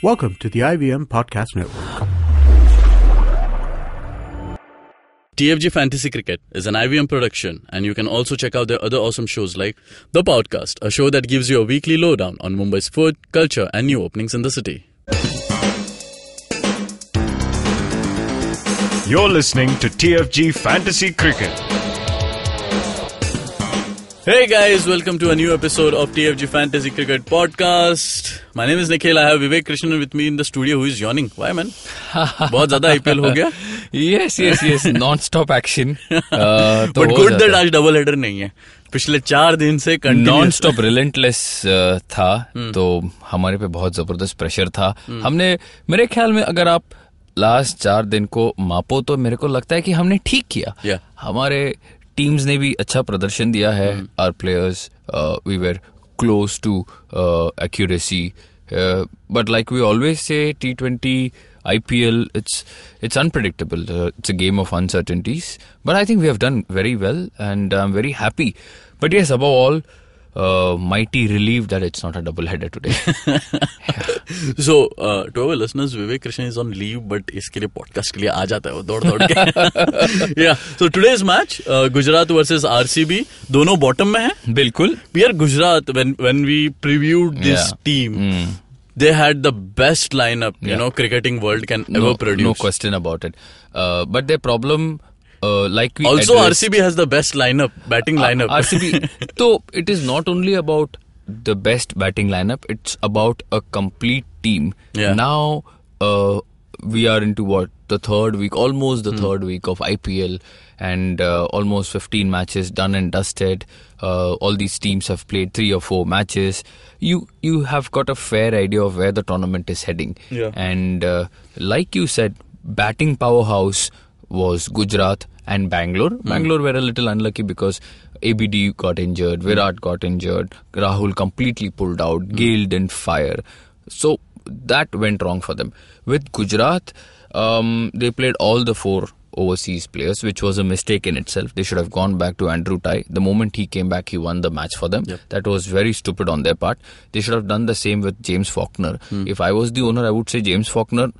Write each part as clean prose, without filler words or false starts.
Welcome to the IVM Podcast Network. TFG Fantasy Cricket is an IVM production, and you can also check out their other awesome shows like The Podcast, a show that gives you a weekly lowdown on Mumbai's food, culture, and new openings in the city. You're listening to TFG Fantasy Cricket. Hey guys, welcome to a new episode of TFG Fantasy Cricket Podcast. My name is Nikhil. I have Vivek Krishnan with me in the studio who is yawning. Why man? बहुत ज़्यादा IPL हो गया? Yes. Non-stop action. But good that आज double header नहीं है. पिछले 4 दिन से non-stop relentless था, तो हमारे पे बहुत जबरदस्त प्रेशर था. हमने, मेरे ख्याल में अगर आप लास्ट 4 दिन को मापो तो मेरे को लगता है कि हमने ठीक किया. हमारे टीम्स ने भी अच्छा प्रदर्शन दिया है. Our players, we were close to accuracy, but like we always say T20 IPL, it's unpredictable. It's a game of uncertainties, but I think we have done very well, and I'm very happy. But yes, above all, mighty relieved that it's not a double header today. So, to our listeners, Vivek Krishnan is on leave, but इसके लिए podcast के लिए आ जाता है वो दौड़ के. Yeah. So today's match, Gujarat versus RCB, दोनों bottom में हैं. बिल्कुल. We are Gujarat. When we previewed this team, they had the best lineup, cricketing world can ever produce. No question about it. But their problem, like we also addressed, RCB has the best lineup, batting lineup. RCB. So it is not only about the best batting lineup, it's about a complete team. Yeah. Now we are into the third week, almost the third week of IPL, and almost 15 matches done and dusted. All these teams have played 3 or 4 matches. You have got a fair idea of where the tournament is heading. Yeah. And like you said, batting powerhouse was Gujarat and Bangalore. Bangalore were a little unlucky because ABD got injured, Virat got injured, Rahul completely pulled out, Gale didn't fire. So that went wrong for them. With Gujarat, they played all the 4 overseas players, which was a mistake in itself. They should have gone back to Andrew Tye. The moment he came back, he won the match for them. Yep. That was very stupid on their part. They should have done the same with James Faulkner. If I was the owner, I would say, James Faulkner,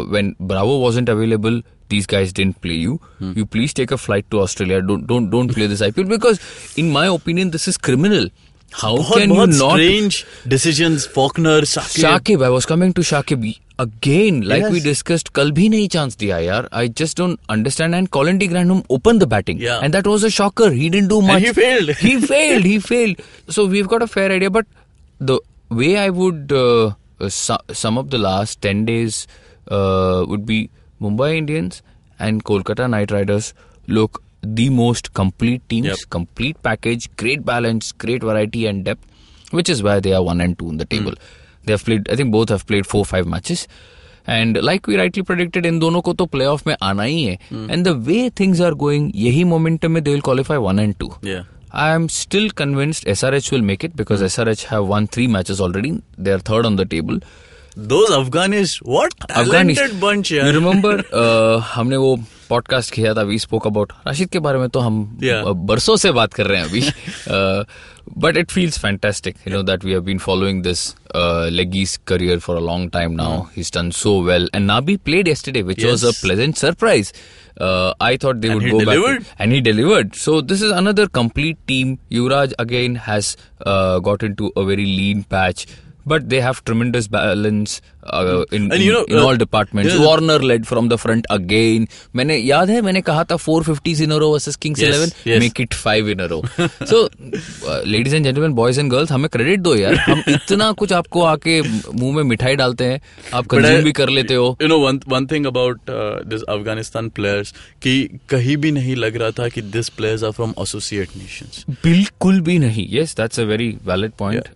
when Bravo wasn't available, these guys didn't play you. You please take a flight to Australia. Don't play this IPL, because in my opinion, this is criminal. How can you not? Strange decisions. Faulkner, Shakib, I was coming to Shakib again. Like we discussed, कल भी नहीं chance दिया यार. I just don't understand. And Colin de Grandhomme opened the batting, and that was a shocker. He didn't do much. And he failed. He failed. So we've got a fair idea. But the way I would sum up the last 10 days would be Mumbai Indians and Kolkata Knight Riders look the most complete teams, complete package, great balance, great variety and depth, which is why they are 1 and 2 in the table. They have played, I think both have played 4-5 matches. And like we rightly predicted, in दोनों को तो playoff में आना ही है. And the way things are going, यही momentum में they will qualify 1 and 2. Yeah. I am still convinced SRH will make it, because SRH have won 3 matches already. They are third on the table. Those Afghanis, what talented bunch. You remember हमने वो podcast किया था, we spoke about Rashid के बारे में तो हम बरसों से बात कर रहे हैं अभी. But it feels fantastic, that we have been following this Leggy's career for a long time now. He's done so well, and Nabi played yesterday, which was a pleasant surprise. I thought they would go back, and he delivered. So this is another complete team. Yuvraj again has got into a very lean patch, but they have tremendous balance in all departments. Warner led from the front again. मैंने याद है, मैंने कहा था 450s in a row versus Kings 11. Make it 5 in a row. So, ladies and gentlemen, boys and girls, हमें credit दो यार. हम इतना कुछ आपको आके मुंह में मिठाई डालते हैं, आप कंज्यूम भी कर लेते हो. One thing about this Afghanistan players, कि कहीं भी नहीं लग रहा था कि these players are from associate nations. बिल्कुल भी नहीं. Yes, that's a very valid point.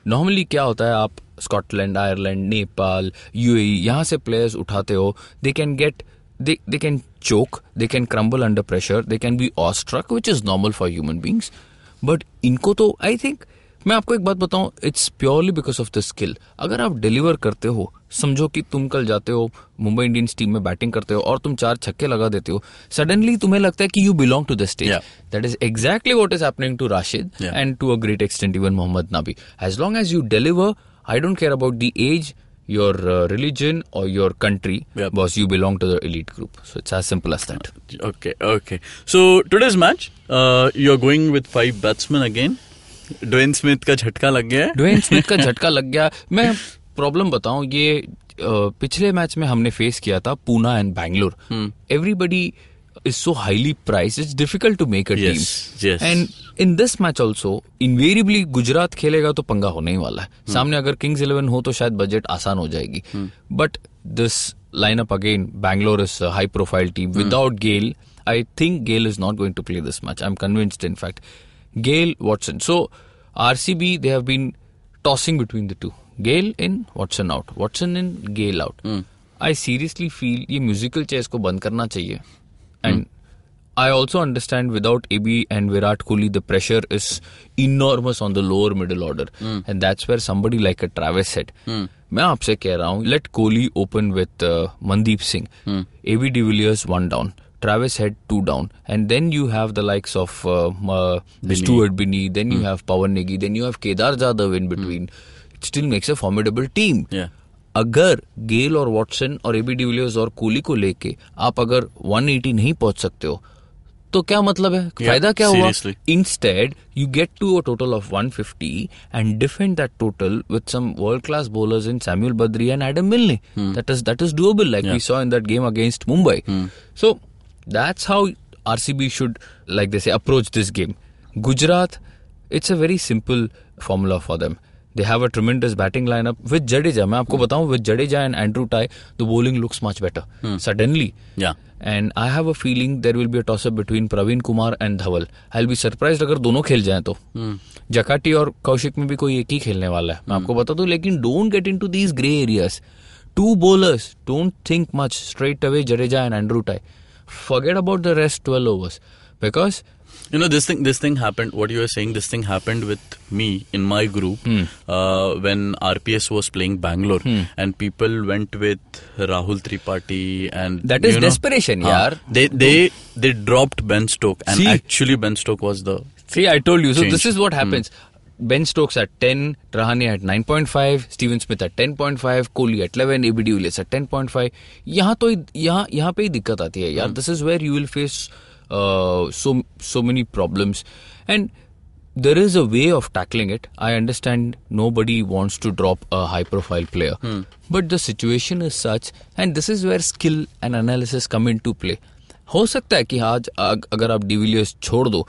Normally क्या होता है, आप स्कॉटलैंड, आयरलैंड, नेपाल, UAE, यहाँ से प्लेयर्स उठाते हो, they can choke, they can crumble under pressure, they can be awestruck, which is normal for human beings. But इनको तो I think, मैं आपको एक बात बताऊं, it's purely because of the skill. अगर आप डिलीवर करते हो, समझो कि तुम कल जाते हो मुंबई इंडियंस टीम में बैटिंग करते हो और तुम 4 छक्के लगा देते हो, सडनली तुम्हें लगता है कि you belong to the stage. That is exactly what is happening to Rashid and to a great extent even Mohammad Nabi. As long as you deliver, I don't care about the age, your religion or your country, Yep. boss, you belong to the elite group. So it's as simple as that. Okay. So today's match, you're going with 5 batsmen again. Dwayne Smith का झटका लग गया है. Dwayne Smith का झटका लग गया. मैं प्रॉब्लम बताऊं, ये पिछले मैच में हमने फेस किया था Poona and Bangalore. Everybody is so highly priced, it's difficult to make a Yes. team. And in this match also, invariably Gujarat खेलेगा तो पंगा होने ही वाला है. सामने अगर किंग्स 11 हो तो शायद बजट आसान हो जाएगी. But this lineup again, Bangalore is a high profile team. Without Gale, I think Gale is not going to play this match. I'm convinced, in fact. Gale, Watson. So RCB, they have been tossing between the two. Gale in, Watson out. Watson in, Gale out. I seriously feel ये musical chairs को बंद करना चाहिए. And I also understand without AB and Virat Kohli, the pressure is enormous on the lower middle order. And that's where somebody like a Travis Head. मैं आपसे कह रहा हूँ, let Kohli open with Mandeep Singh. AB de Villiers 1 down. Travis Head 2 down. And then you have the likes of Stuart Binny. Then you have Pawan Negi. Then you have Kedar Jadhav in between. It still makes a formidable team. Yeah. अगर गेल और Watson और AB de Villiers और कोहली को लेके आप अगर 180 नहीं पहुंच सकते हो तो क्या मतलब है? फायदा क्या हुआ? Instead you get to a total of 150 and defend that total with some world class bowlers in Samuel Badree and Adam Milne. That is doable, like we saw in that game against Mumbai. So that's how RCB should, like they say, approach this game. Gujarat, it's a very simple formula for them. They have a tremendous batting lineup with Jadeja. मैं आपको बताऊं, with Jadeja and Andrew Tye, the bowling looks much better. Suddenly. Yeah. And I have a feeling there will be a toss-up between Praveen Kumar and Dhaval. I'll be surprised अगर दोनों खेल जाएं तो. जकाटी और कौशिक में भी कोई एक ही खेलने वाला है. मैं आपको बता दूं, लेकिन don't get into these grey areas. 2 bowlers, don't think much. Straight away Jadeja and Andrew Tye. Forget about the rest 12 overs. Because you know, this thing happened, what you were saying, this thing happened with me in my group when RPS was playing Bangalore and people went with Rahul Tripathi and that is desperation, yaar. They dropped Ben Stokes and actually Ben Stokes was the See, I told you. So change. this is what happens. Ben Stokes at 10, Rahane at 9.5, Steven Smith at 10.5, Kohli at 11, AB de Villiers at 10.5. यहाँ पे ही दिक्कत आती है यार. This is where you will face so many problems, and there is a way of tackling it. I understand nobody wants to drop a high profile player, but the situation is such, and this is where skill and analysis come into play. हो सकता है कि आज अगर आप de Villiers छोड़ दो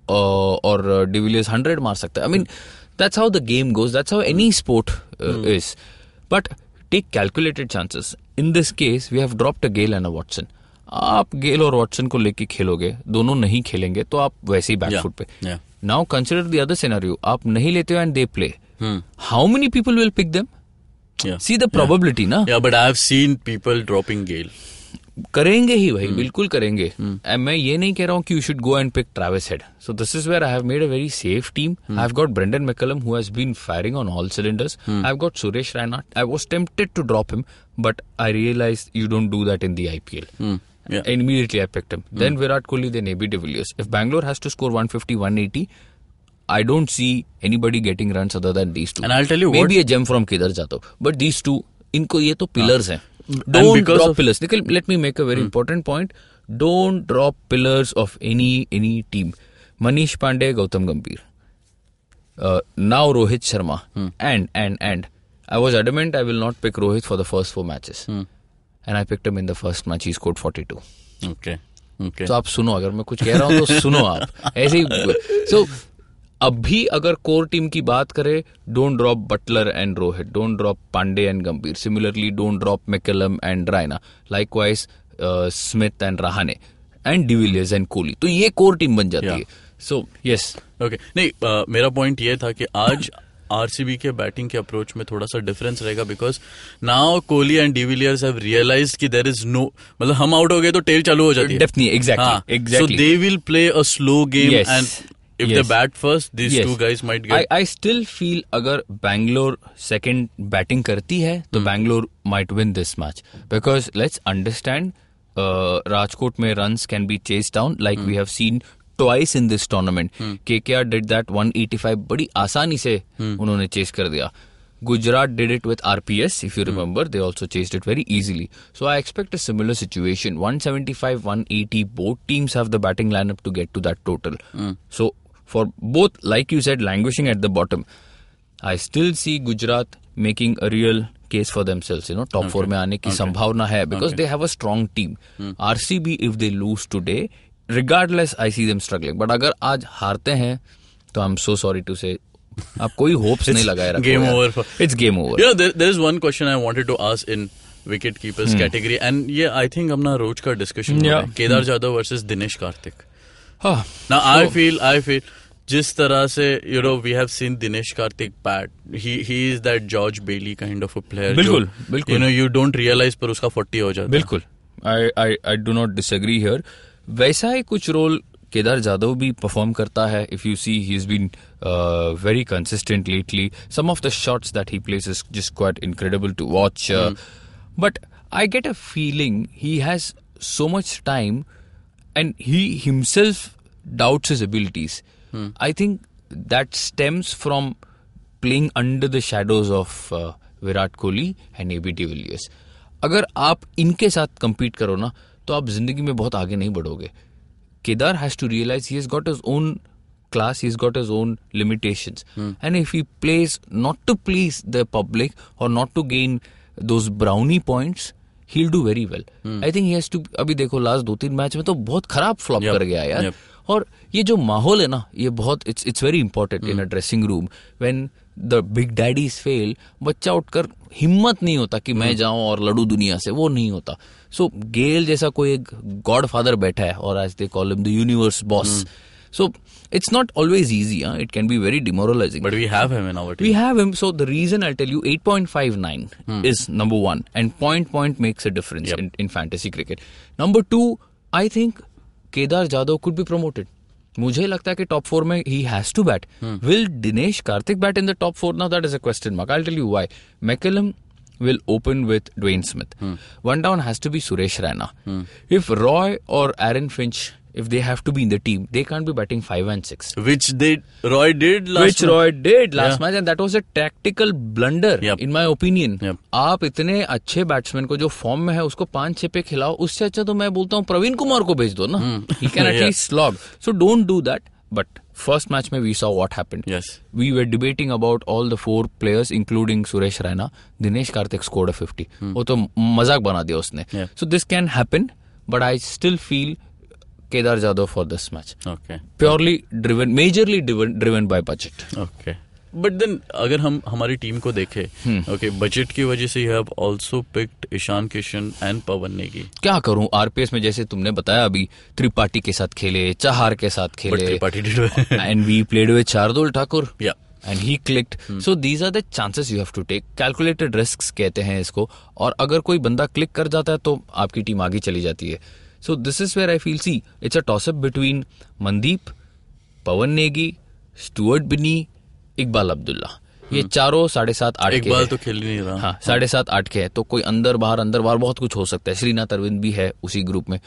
और डिविलियर्स 100 मार सकता है. I mean, that's how the game goes. That's how any sport is. But take calculated chances. In this case, we have dropped a Gale and a Watson. आप गेल और वॉटसन को लेके खेलोगे, दोनों नहीं खेलेंगे तो आप वैसे ही बैकफुट पे. Now consider the other scenario, आप नहीं लेते हो and they play. How many people will pick them? See the probability ना. But I have seen people dropping Gayle. करेंगे ही भाई, बिल्कुल करेंगे. मैं ये नहीं कह रहा हूँ कि you should go and pick Travis Head. So this is where I have made a very safe team. I have got Brendon McCullum who has been firing on all cylinders. I have got Suresh Raina. I was tempted to drop him but I realised you don't do that in the IPL. And immediately I picked him. Then Virat Kohli, then AB de Villiers. If Bangalore has to score 150, 180, I don't see anybody getting runs other than these two. And I'll tell you maybe a gem from Kedar Jadhav. But these two, इनको ये तो pillars हैं. Don't drop pillars. Let me make a very important point. Don't drop pillars of any team. Manish Pandey, Gautam Gambhir. Now Rohit Sharma. And I was adamant I will not pick Rohit for the first 4 matches. And I picked him in the first match. He scored 42. Okay. तो आप सुनो, अगर मैं कुछ कह रहा हूँ तो सुनो आप. ऐसे ही. So अभी अगर कोर टीम की बात करें, don't drop Butler and Rohit. Don't drop Pandey and Gambhir. Similarly, don't drop McCallum and Raina. Likewise, Smith and Rahane. And de Villiers and Kohli. तो ये कोर टीम बन जाती है. So yes. Okay. नहीं, मेरा पॉइंट ये था कि आज आरसीबी के बैटिंग के अप्रोच में थोड़ा सा डिफरेंस रहेगा because now Kohli and de Villiers have realised कि देयर इज नो, मतलब हम आउट हो गए तो टेल चालू हो जाती है. Definitely, exactly. So they will play a slow game and if they bat first, these two guys might get. I still feel अगर Bangalore second batting करती है तो Bangalore might win this match because let's understand Rajkot में runs can be chased down like we have seen twice in this tournament. KKR did that 185 बड़ी आसानी से उन्होंने chess कर दिया. Gujarat did it with RPS, if you remember. They also chased it very easily. So I expect a similar situation. 175, 180, both teams have the batting lineup to get to that total. So for both, like you said, languishing at the bottom, I still see Gujarat making a real case for themselves. Top 4 में आने की संभावना है because they have a strong team. RCB, if they lose today, regardless, I see them struggling. But अगर आज हारते हैं, तो I'm so sorry to say, आप कोई होप्स नहीं लगाए रखो. Game over. It's game over. Yeah, there is one question I wanted to ask in wicket keepers category, and I think हमना रोज का discussion हुआ है. Kedar Jadhav versus Dinesh Karthik. Now I feel जिस तरह से we have seen Dinesh Karthik bat, he is that George Bailey kind of a player. बिल्कुल. You don't realize पर उसका 40 हो जाता है. बिल्कुल. I do not disagree here. वैसा ही कुछ रोल केदार जाधव भी परफॉर्म करता है. If you see, he's been very consistent lately. Some of the shots that he plays is just quite incredible to watch. But I get a feeling he has so much time and he himself doubts his abilities. I think that stems from playing under the shadows of Virat Kohli and AB de Villiers. अगर आप इनके साथ compete करो ना, तो आप जिंदगी में बहुत आगे नहीं बढ़ोगे. Kedar has to realize he has got his own class, he's got his own limitations. And if he plays not to please the public or not to gain those brownie points, he'll do very well. I think he has to, अभी देखो last 2-3 match में तो बहुत खराब flop कर गया यार. और ये जो माहौल है ना, ये बहुत it's very important in a dressing room. When the big daddies fail, बच्चा उठकर हिम्मत नहीं होता कि मैं जाऊं और लड़ू दुनिया से, वो नहीं होता. So गेल जैसा कोई एक गॉड फादर बैठा है, और as they call him the universe boss. So it's not always easy. It can be very demoralizing. But we have him in our team. We have him. So the reason I'll tell you, 8.59 is number one. And point makes a difference in fantasy cricket. Number 2, I think Kedar Jadhav could be promoted. मुझे लगता है कि top 4 में he has to bat. Will Dinesh Karthik bat in the top 4? Now that is a question mark. I'll tell you why. McCallum will open with Dwayne Smith. One down has to be Suresh Raina. If Roy or Aaron Finch, if they have to be in the team, they can't be batting 5 and 6. Which Roy did last match, and that was a tactical blunder, in my opinion. आप इतने अच्छे batsman को जो form में है उसको 5-6 पे खिलाओ, उससे अच्छा तो मैं बोलता हूँ प्रवीण कुमार को भेज दो ना. He can at least slog. So don't do that. But first match में we saw what happened. Yes. We were debating about all the 4 players, including Suresh Raina. Dinesh Karthik scored a 50. वो तो मजाक बना दिया उसने. So this can happen, but I still feel Kedar Jadhav for this match. Okay. Majorly driven by budget. Okay. But then अगर हम हमारी team को देखें, okay, बजट की वजह से you have also picked Ishan Kishan and पवन नेगी. क्या करूं, आरपीएस में जैसे तुमने बताया अभी, त्रिपाठी के साथ खेले, चाहार के साथ खेले, Tripathi did well. And we played with Shardul Thakur. Yeah. And he clicked. So these are the chances you have to take. Calculated risks कहते हैं इसको. और अगर कोई बंदा क्लिक कर जाता है तो आपकी टीम आगे चली जाती है. So this is where I feel, see, it's a toss-up between Mandeep, Pawan Negi, Stuart Binny, Iqbal Abdullah. ये चारों 7.5-8 के. इकबाल तो खेल नहीं रहा. हाँ, 7.5-8 के है, तो कोई अंदर बाहर बहुत कुछ हो सकता है. श्रीनाथ अरविंद भी है उसी ग्रुप में.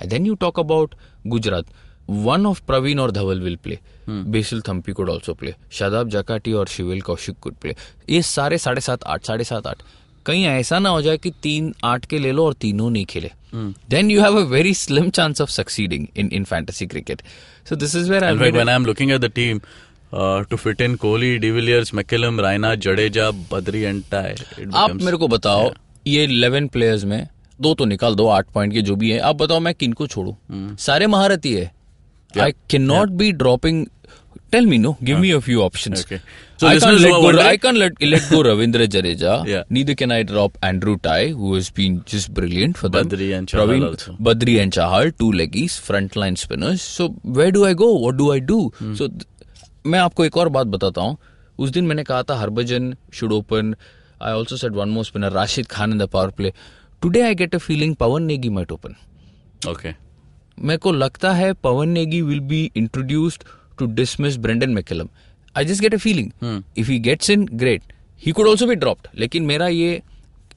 And then you talk about Gujarat. One of Praveen or Dhaval will play. Basil Thampi could also play. Shadab Jakati or Shivel Kaushik could play. ये सारे 7.5. कहीं ऐसा ना हो जाए कि 3-8 के ले लो और तीनों नहीं खेले. Then you have a very slim chance of succeeding in fantasy cricket. So this is where when I'm looking at the team, to fit in Kohli, De Villiers, McCallum, Raina, Jadeja, Badri and Tai. आप मेरे को बताओ, ये 11 players में 2 तो निकाल दो 8 point के जो भी है. आप बताओ मैं किनको छोड़ू? सारे महारथी है. I cannot be dropping. Tell me, no. Give me a few options. Okay. So I can't let go Ravindra Jadeja. Neither can I drop Andrew Tai, who has been just brilliant for them. Badri and Chahal also. Badri and Chahal, 2 leggies, frontline spinners. So where do I go? What do I do? So मैं आपको एक और बात बताता हूँ. उस दिन मैंने कहा था Harbhajan should open. I also said one more spinner, Rashid Khan in the power play. Today I get a feeling Pawan Negi might open. Okay. मेरे को लगता है Pawan Negi will be introduced to dismiss Brendan McCallum. I just get a feeling. If he gets in, great. He could also be dropped. लेकिन मेरा ये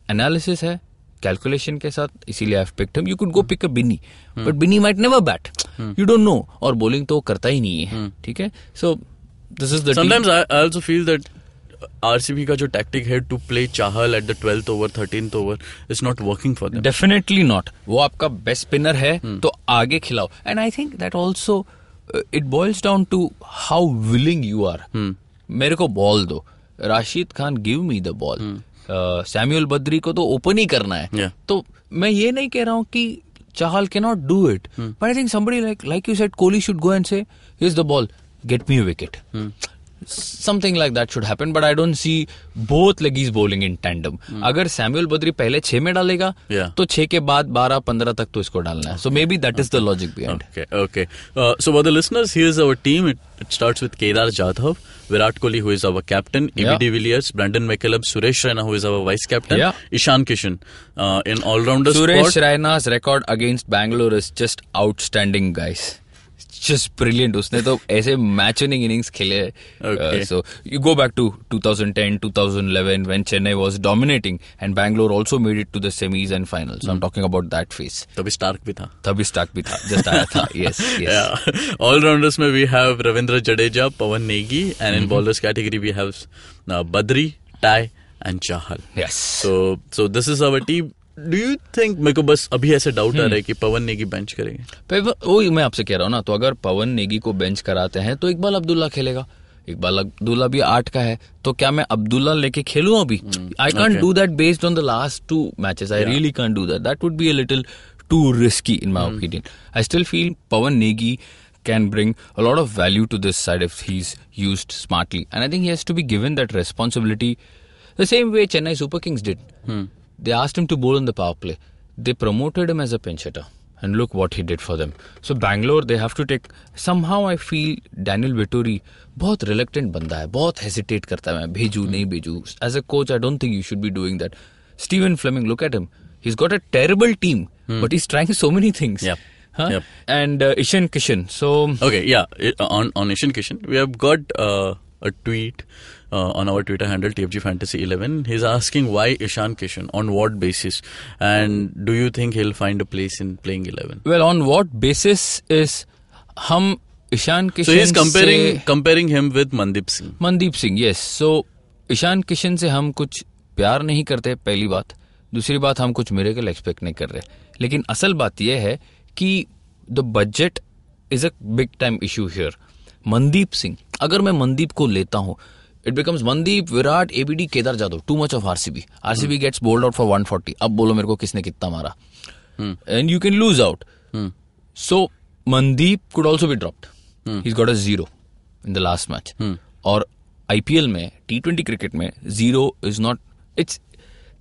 analysis है, calculation के साथ, इसीलिए I've picked him. You could go pick a Binny. But Binny might never bat. You don't know. और bowling तो करता ही नहीं है. ठीक है? So, this is the Sometimes I also feel that RCB का जो टैक्टिक है to play Chahal at the 12th over 13th over is not working for them. Definitely not. वो आपका बेस्ट स्पिनर है तो आगे खिलाओ. And I think that also it boils down to how willing you are. मेरे को ball दो. Rashid Khan give me the ball. Samuel Badree को तो ओपन ही करना है. तो मैं ये नहीं कह रहा हूँ कि चाहल cannot do it. But I think somebody like you said, Kohli should go and say, here's the ball, get me a wicket. Something like that should happen, but I don't see both leggies bowling in tandem. अगर Samuel Badri पहले 6 में डालेगा तो 6 के बाद 12-15 तक तो इसको डालना है. So maybe that is the logic behind. Okay. So for the listeners, here's our team. It starts with Kedar Jadhav, Virat Kohli, who is our captain, A.B. de Villiers, Brandon McCullum, Suresh Raina, who is our vice captain, Ishan Kishan in all-rounder spot. Suresh Raina's record against Bangalore is just outstanding, guys. Just brilliant. उसने तो ऐसे match winning innings खेले. So you go back to 2010, 2011 when Chennai was dominating and Bangalore also made it to the semis and finals. So I'm talking about that phase. तभी Stark भी था. Just आया था. Yes. All rounders में we have Ravindra Jadeja, Pawan Negi, and in bowlers category we have Badri, Tai, and Chahal. Yes. So this is our team. Do you think, मेरे को बस अभी ऐसे डाउट आ रहा है कि पवन नेगी बेंच करेंगे? वही मैं आपसे कह रहा हूँ ना. तो अगर पवन नेगी को बेंच कराते हैं तो इकबाल अब्दुल्ला खेलेगा. इकबाल अब्दुल्ला भी 8 का है. तो क्या मैं अब्दुल्ला लेके खेलूं अभी? I can't do that based on the last 2 matches. I really can't do that. That would be a little to risky in my opinion. I still feel Pawan Negi can bring a lot of value to this side if he's used smartly. And I think he has to be given that responsibility the same way Chennai Super Kings did. They asked him to bowl in the power play. They promoted him as a pinch hitter. And look what he did for them. So Bangalore, they have to take... Somehow I feel Daniel Vettori बहुत reluctant बंदा है. बहुत hesitate करता है. मैं भेजू नहीं भेजू. As a coach, I don't think you should be doing that. Stephen Fleming, look at him. He's got a terrible team. But he's trying so many things. Yep. And Ishan Kishan. So... Okay, on Ishan Kishan, we have got a tweet on our Twitter handle TFG Fantasy 11. He's asking why Ishan Kishan, on what basis, and do you think he'll find a place in playing 11? Well, on what basis is हम Ishan Kishan. So he's comparing him with Mandeep Singh. Yes. So Ishan Kishan से हम कुछ प्यार नहीं करते, पहली बात. दूसरी बात, हम कुछ मिरेकल एक्सपेक्ट नहीं कर रहे. लेकिन असल बात यह है कि the budget is a big time issue here. Mandeep Singh, अगर मैं मनदीप को लेता हूं, it becomes Mandeep, Virat, ABD, Kedar Jadhav. Too much of RCB. RCB gets bowled out for 140. अब बोलो मेरे को किसने कितना मारा. And you can lose out. So Mandeep could also be dropped. He's got a 0 in the last match. और IPL में, T20 cricket में 0 is not... It's...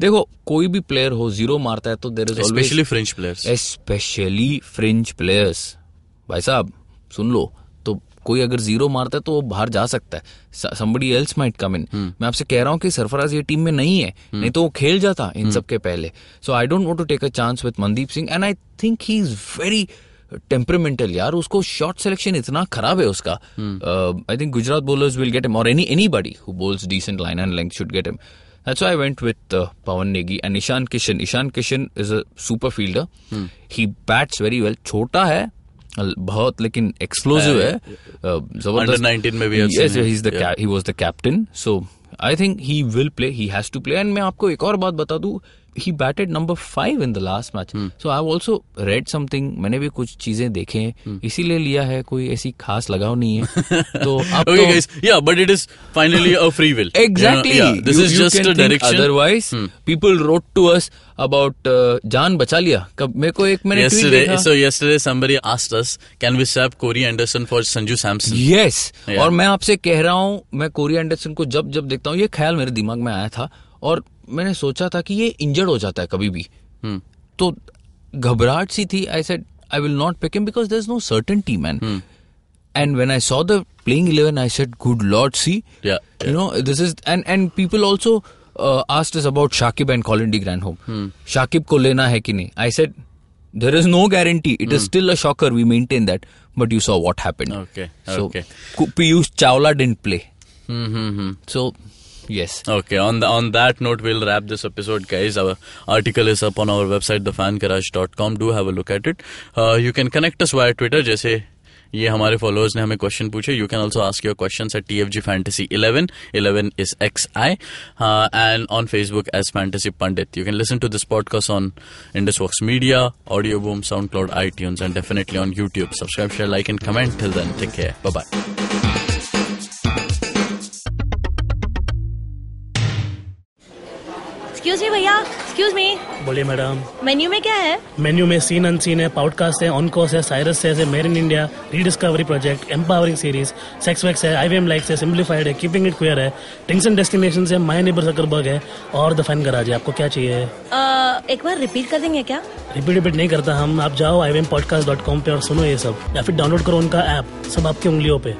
देखो, कोई भी प्लेयर हो 0 मारता है तो there is always... Especially French players. भाई साहब, सुन लो. तो कोई अगर 0 मारता है तो वो बाहर जा सकता है. Somebody else might come in. मैं आपसे कह रहा हूँ कि सरफराज ये टीम में नहीं है. नहीं तो वो खेल जाता इन सब के पहले. So I don't want to take a chance with Mandeep Singh and I think he's very temperamental. यार, उसको shot selection इतना खराब है उसका. I think Gujarat bowlers will get him, or anybody who bowls decent line and length should get him. That's why I went with Pawan Negi and Ishan Kishan. Ishan Kishan is a super fielder. He bats very well. छोटा है बहुत, लेकिन explosive है. Under 19 में भी he was the captain. So I think he will play. He has to play. And मैं आपको एक और बात बता दूं, he batted number 5 in the last match. So I've also read something. मैंने भी कुछ चीजें देखे हैं, इसीलिए लिया है. कोई ऐसी खास लगाव नहीं है. तो आप okay, guys. Yeah, but it is finally a free will. Exactly. You know, yeah, this is just a direction. Otherwise, people wrote to us about जान बचा लिया. कब मेरे को एक मैंने tweet देखा. So yesterday somebody asked us, can we swap Corey Anderson for Sanju Samson? Yes. Yeah. और मैं आपसे कह रहा हूँ, मैं कोरी एंडरसन को जब देखता हूँ, ये ख्याल मेरे दिमाग में आया था और मैंने सोचा था कि ये इंजर्ड हो जाता है कभी भी. तो घबराहट सी थी. I said I will not pick him because there is no certainty, man. And when I saw the playing 11 I said good lord, see you know this is. And people also asked us about Shakib and Colin de Grandhomme. Shakib को लेना है कि नहीं. I said there is no guarantee. It is still a shocker. We maintain that. But you saw what happened. So Piyush Chawla didn't play. So yes. Okay. On that note, we'll wrap this episode, guys. Our article is up on our website, thefangarage.com. Do have a look at it. You can connect us via Twitter. जैसे ये हमारे followers ने हमें question पूछे. You can also ask your questions eight TFG Fantasy 11. 11 is XI. And on Facebook as Fantasy Pandit. You can listen to this podcast on IndusVox Media, Audio Boom, SoundCloud, iTunes, and definitely on YouTube. Subscribe, share, like, and comment. Till then, take care. Bye-bye. Excuse me भैया, excuse me. बोलिए madam. Menu में क्या है? Menu में scene unseen है, podcast है, on course है, Cyrus है, made in India, rediscovery project, empowering series, sex wax है, IVM लाइक्स है, सिंप्लीफाइड है, कीपिंग इट क्वियर है, टिंग्स एंड डेस्टिनेशंस है, माय नेबर जकरबर्ग है और द फैन गराज है. आपको क्या चाहिए? एक बार रिपीट कर देंगे क्या? रिपीट नहीं करता हम. आप जाओ IVMpodcast.com पे और सुनो ये सब, या फिर डाउनलोड करो उनका ऐप. सब आपकी उंगलियों पे.